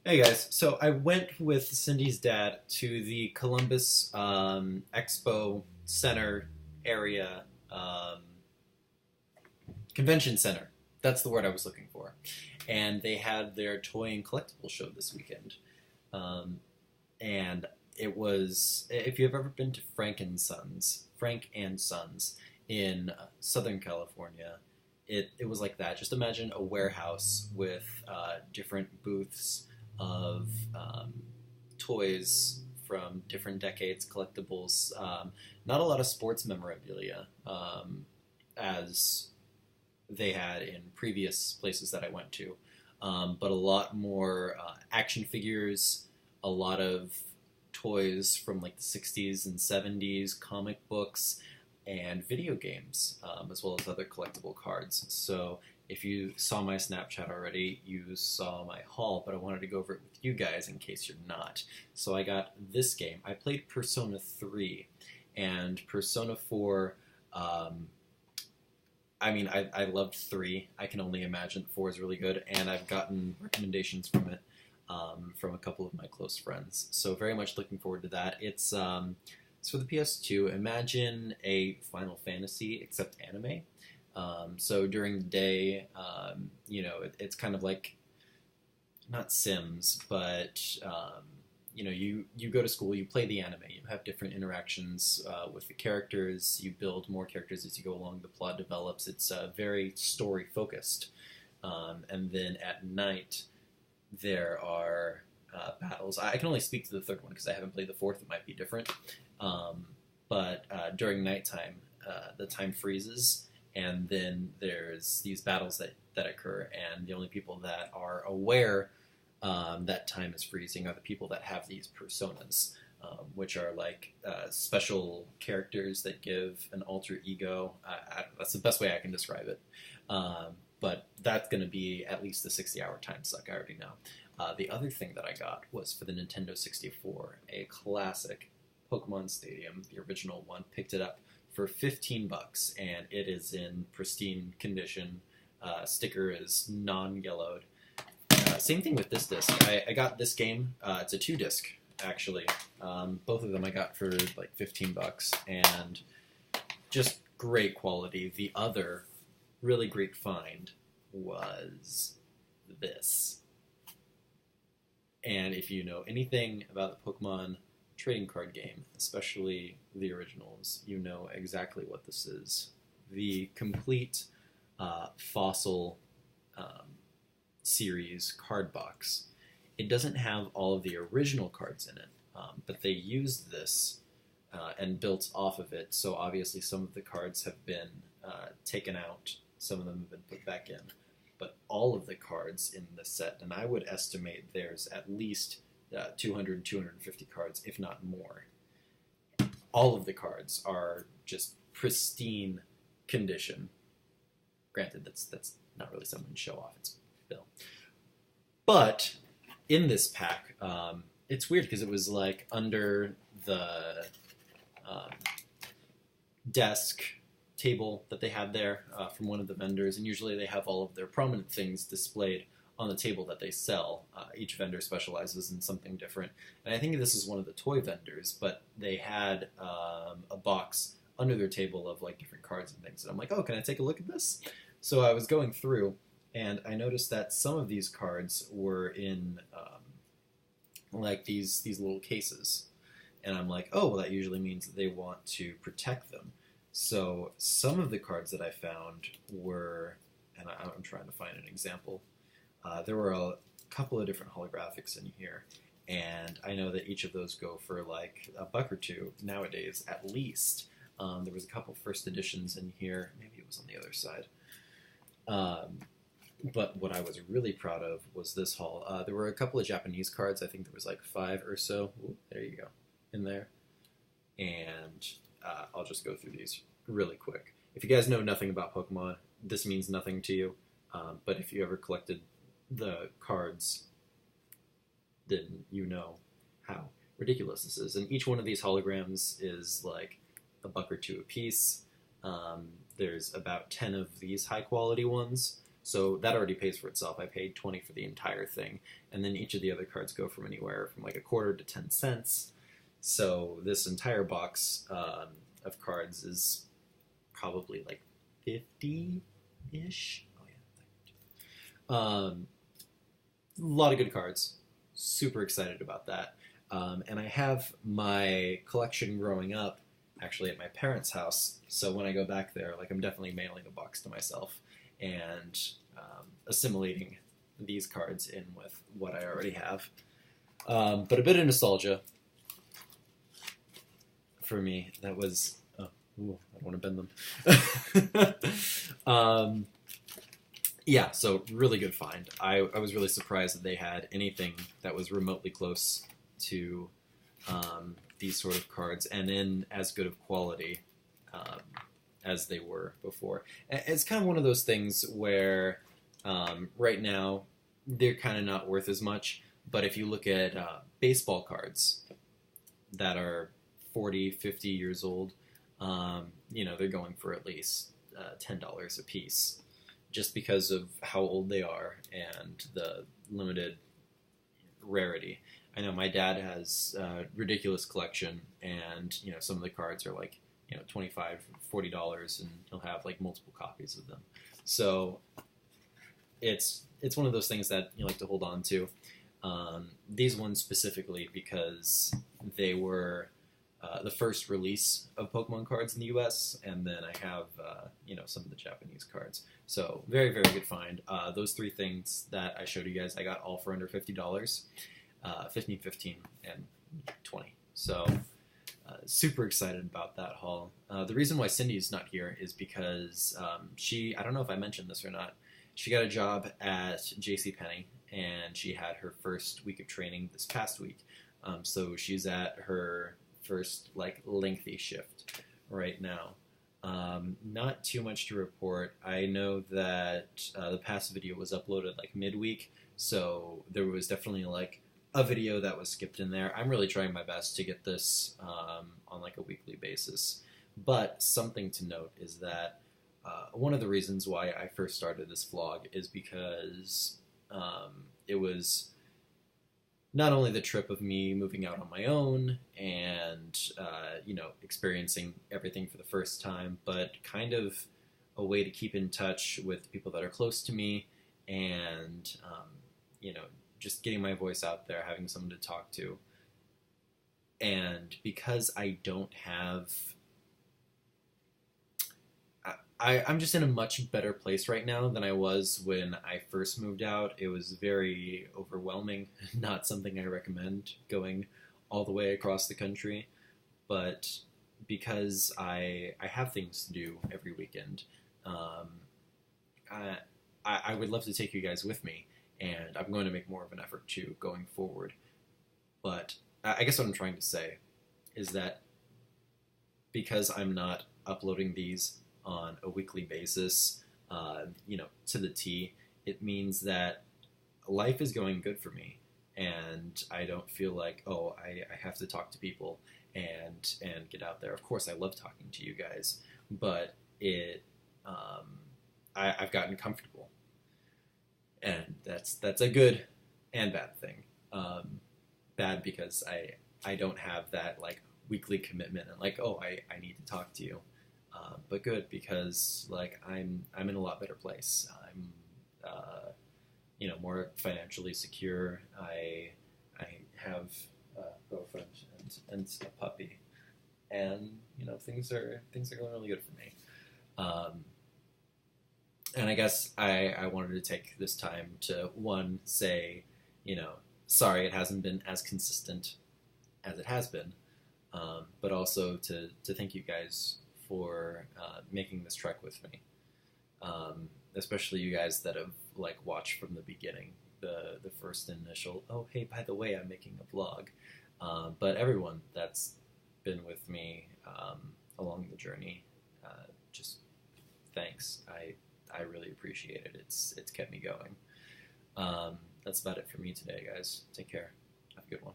Hey guys, so I went with Cindy's dad to the Columbus Expo Center area um, convention center. That's the word I was looking for. And they had their toy and collectible show this weekend. Um, and it was, if you've ever been to Frank and Sons in Southern California, it was like that. Just imagine a warehouse with different booths of toys from different decades, collectibles. Not a lot of sports memorabilia, as they had in previous places that I went to, but a lot more action figures, a lot of toys from like the 60s and 70s, comic books, and video games, as well as other collectible cards. So if you saw my Snapchat already, you saw my haul, but I wanted to go over it with you guys in case you're not. So I got this game. I played Persona 3, and Persona 4, I loved 3. I can only imagine 4 is really good, and I've gotten recommendations from it from a couple of my close friends. So very much looking forward to that. It's for the PS2. Imagine a Final Fantasy, except anime. So during the day, it's kind of like, not Sims, but you go to school, you play the anime, you have different interactions with the characters, you build more characters as you go along, the plot develops. It's very story focused. And then at night, there are battles. I can only speak to the third one because I haven't played the fourth. It might be different. But during nighttime, the time freezes, and then there's these battles that occur, and the only people that are aware that time is freezing are the people that have these personas, which are like special characters that give an alter ego. That's the best way I can describe it. But that's going to be at least a 60-hour time suck, I already know. The other thing that I got was for the Nintendo 64, a classic Pokemon Stadium, the original one. Picked it up for $15, and it is in pristine condition. Sticker is non-yellowed. Same thing with this disc. I got this game. It's a 2-disc, actually. Both of them I got for like $15, and just great quality. The other really great find was this. And if you know anything about the Pokemon trading card game, especially the originals, you know exactly what this is. The complete Fossil series card box. It doesn't have all of the original cards in it, but they used this and built off of it. So obviously some of the cards have been taken out, some of them have been put back in. But all of the cards in the set, and I would estimate there's at least 200, 250 cards, if not more. All of the cards are just pristine condition. Granted, that's not really something to show off. It's Bill. But in this pack, it's weird because it was like under the desk table that they had there from one of the vendors, and usually they have all of their prominent things displayed on the table that they sell. Each vendor specializes in something different, and I think this is one of the toy vendors, but they had a box under their table of like different cards and things, and I'm like, oh, can I take a look at this? So I was going through, and I noticed that some of these cards were in like these little cases, and I'm like, oh, well, that usually means that they want to protect them. So some of the cards that I found were, and I'm trying to find an example, there were a couple of different holographics in here, and I know that each of those go for like $1 or $2 nowadays at least. There was a couple first editions in here, maybe it was on the other side. But what I was really proud of was this haul. There were a couple of Japanese cards, I think there was like 5 or so. Ooh, there you go, in there. And I'll just go through these really quick. If you guys know nothing about Pokemon, this means nothing to you. But if you ever collected the cards, then you know how ridiculous this is. And each one of these holograms is like $1 or $2 a piece. There's about 10 of these high quality ones. So that already pays for itself. I paid 20 for the entire thing, and then each of the other cards go from anywhere from like a quarter to 10 cents. So this entire box of cards is probably like 50-ish. Oh yeah. A lot of good cards. Super excited about that. And I have my collection growing up actually at my parents' house. So when I go back there, like I'm definitely mailing a box to myself and assimilating these cards in with what I already have. But a bit of nostalgia for me. That was... Oh, ooh, I don't want to bend them. Yeah, so really good find. I was really surprised that they had anything that was remotely close to these sort of cards and in as good of quality as they were before. It's kind of one of those things where right now they're kind of not worth as much, but if you look at baseball cards that are 40, 50 years old, they're going for at least $10 a piece, just because of how old they are and the limited rarity. I know my dad has a ridiculous collection, and some of the cards are like $25, $40, and he'll have like multiple copies of them. So it's one of those things that you like to hold on to. These ones specifically because they were the first release of Pokemon cards in the U.S., and then I have some of the Japanese cards. So very, very good find. Those three things that I showed you guys, I got all for under $50. 15, 15, and 20. So super excited about that haul. The reason why Cindy's not here is because I don't know if I mentioned this or not, she got a job at JCPenney, and she had her first week of training this past week. So she's at her first lengthy shift right now. Not too much to report. I know that the past video was uploaded midweek, so there was definitely a video that was skipped in there. I'm really trying my best to get this on a weekly basis. But something to note is that one of the reasons why I first started this vlog is because it was not only the trip of me moving out on my own and experiencing everything for the first time, but kind of a way to keep in touch with people that are close to me and just getting my voice out there, having someone to talk to. And because I don't have... I'm just in a much better place right now than I was when I first moved out. It was very overwhelming, not something I recommend going all the way across the country. But because I have things to do every weekend, I would love to take you guys with me. And I'm going to make more of an effort to going forward. But I guess what I'm trying to say is that because I'm not uploading these on a weekly basis, to the T, it means that life is going good for me. And I don't feel like, I have to talk to people and get out there. Of course, I love talking to you guys, but I've gotten comfortable. And that's a good and bad thing. Bad because I don't have that weekly commitment and I need to talk to you. But good because I'm in a lot better place. I'm more financially secure. I have a girlfriend and a puppy, and things are going really good for me. And I guess I wanted to take this time to, one, say, sorry it hasn't been as consistent as it has been, but also to thank you guys for making this trek with me, especially you guys that have watched from the beginning, the first initial, oh, hey, by the way, I'm making a vlog, but everyone that's been with me along the journey, just thanks. I really appreciate it. It's kept me going. That's about it for me today, guys. Take care. Have a good one.